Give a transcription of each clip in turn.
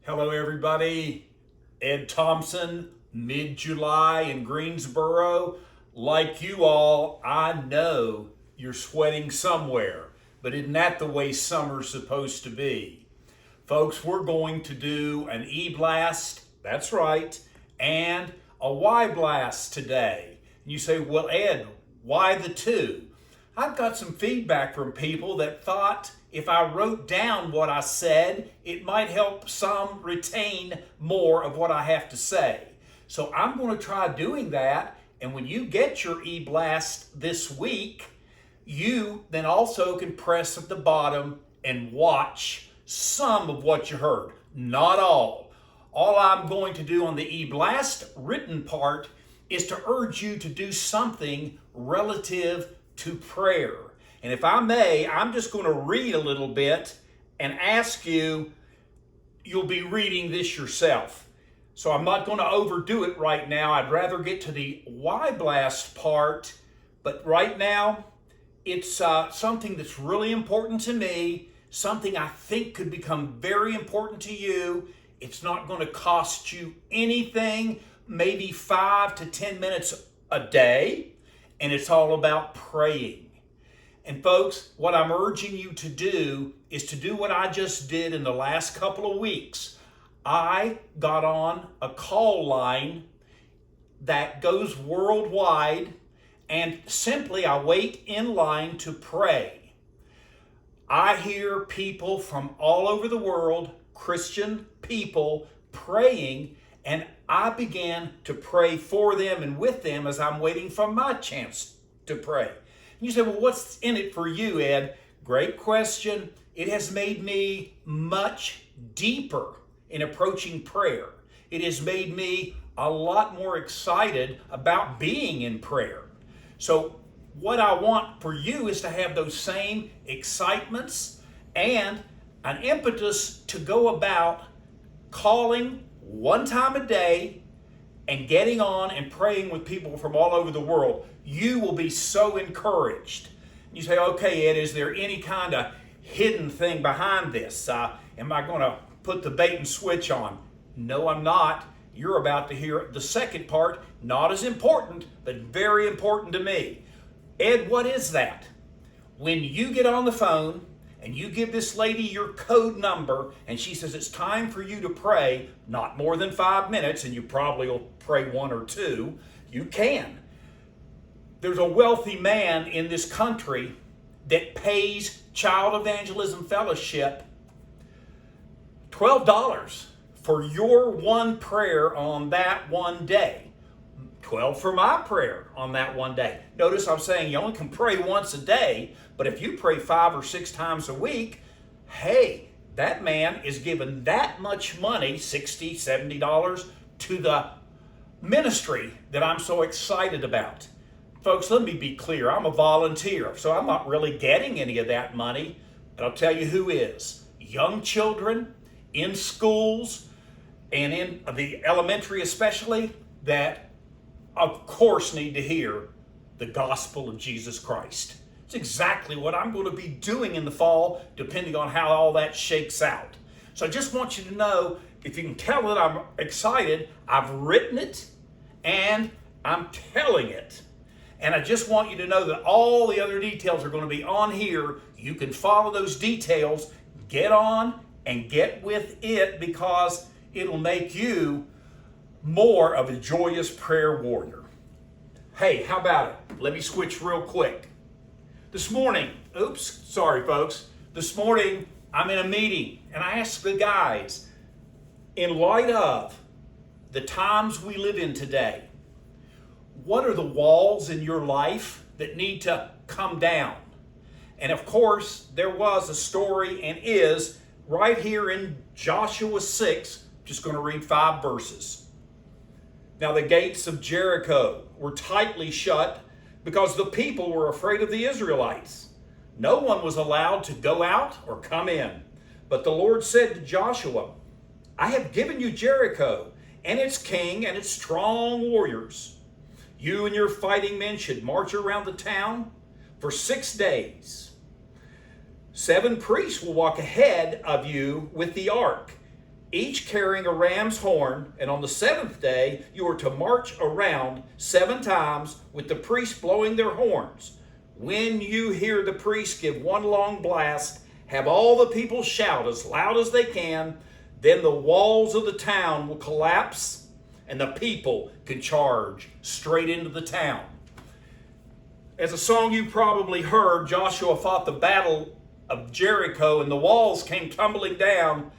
Hello, everybody. Ed Thompson, mid-July in Greensboro. Like you all, I know you're sweating somewhere, but isn't that the way summer's supposed to be? Folks, we're going to do an E-blast, that's right, and a Y-blast today. And you say, well, Ed, why the two? I've got some feedback from people that thought if I wrote down what I said, it might help some retain more of what I have to say. So I'm going to try doing that. And when you get your e-blast this week, you then also can press at the bottom and watch some of what you heard, not all. All I'm going to do on the e-blast written part is to urge you to do something relative to prayer. And if I may, I'm just going to read a little bit and ask you, you'll be reading this yourself. So I'm not going to overdo it right now. I'd rather get to the Y-blast part, but right now it's something that's really important to me, something I think could become very important to you. It's not going to cost you anything, maybe 5 to 10 minutes a day, and it's all about praying. And folks, what I'm urging you to do is to do what I just did in the last couple of weeks. I got on a call line that goes worldwide, and simply I wait in line to pray. I hear people from all over the world, Christian people, praying, and I began to pray for them and with them as I'm waiting for my chance to pray. You say, well, what's in it for you, Ed? Great question. It has made me much deeper in approaching prayer. It has made me a lot more excited about being in prayer. So what I want for you is to have those same excitements and an impetus to go about calling one time a day and getting on and praying with people from all over the world. You will be so encouraged. You say, okay, Ed, is there any kind of hidden thing behind this? Am I going to put the bait and switch on? No, I'm not. You're about to hear the second part, not as important, but very important to me. Ed, what is that? When you get on the phone and you give this lady your code number and she says it's time for you to pray, not more than 5 minutes, and you probably will pray 1 or 2, you can. There's a wealthy man in this country that pays Child Evangelism Fellowship $12 for your one prayer on that one day. 12 for my prayer on that one day. Notice I'm saying you only can pray once a day, but if you pray 5 or 6 times a week, hey, that man is giving that much money, $60, $70, to the ministry that I'm so excited about. Folks, let me be clear. I'm a volunteer, so I'm not really getting any of that money, but I'll tell you who is. Young children in schools and in the elementary especially, that of course need to hear the gospel of Jesus Christ. It's exactly what I'm going to be doing in the fall, depending on how all that shakes out. So I just want you to know, if you can tell that I'm excited, I've written it and I'm telling it. And I just want you to know that all the other details are going to be on here. You can follow those details, get on and get with it, because it'll make you more of a joyous prayer warrior. Hey, how about it? Let me switch real quick. This morning, folks. This morning, I'm in a meeting and I asked the guys, in light of the times we live in today, what are the walls in your life that need to come down? And of course, there was a story and is right here in Joshua 6. Just going to read 5 verses. Now the gates of Jericho were tightly shut because the people were afraid of the Israelites. No one was allowed to go out or come in. But the Lord said to Joshua, I have given you Jericho and its king and its strong warriors. You and your fighting men should march around the town for 6 days. 7 priests will walk ahead of you with the ark, each carrying a ram's horn, and on the seventh day you are to march around 7 times with the priests blowing their horns. When you hear the priests give one long blast, have all the people shout as loud as they can. Then the walls of the town will collapse and the people can charge straight into the town. As a song you probably heard, Joshua fought the battle of Jericho and the walls came tumbling down.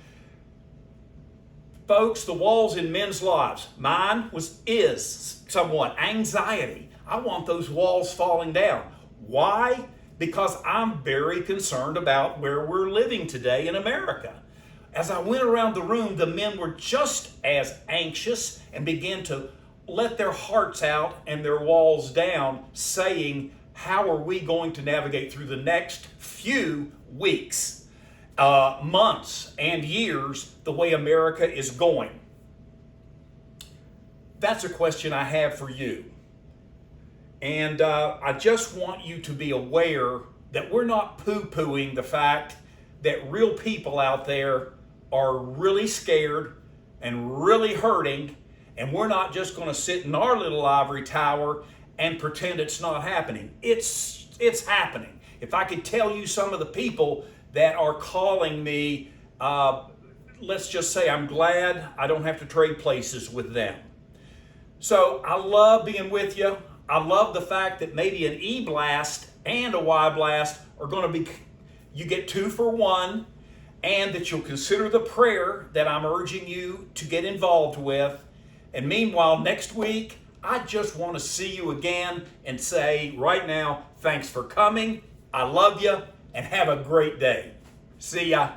Folks, the walls in men's lives, mine is somewhat anxiety. I want those walls falling down. Why? Because I'm very concerned about where we're living today in America. As I went around the room, the men were just as anxious and began to let their hearts out and their walls down, saying, how are we going to navigate through the next few weeks, months, and years the way America is going? That's a question I have for you. And I just want you to be aware that we're not poo-pooing the fact that real people out there are really scared and really hurting, and we're not just going to sit in our little ivory tower and pretend it's not happening. It's happening. If I could tell you some of the people that are calling me, let's just say I'm glad I don't have to trade places with them. So I love being with you. I love the fact that maybe an E blast and a Y blast are going to be, you get 2 for 1, and that you'll consider the prayer that I'm urging you to get involved with. And meanwhile, next week, I just want to see you again and say right now, thanks for coming. I love you and have a great day. See ya.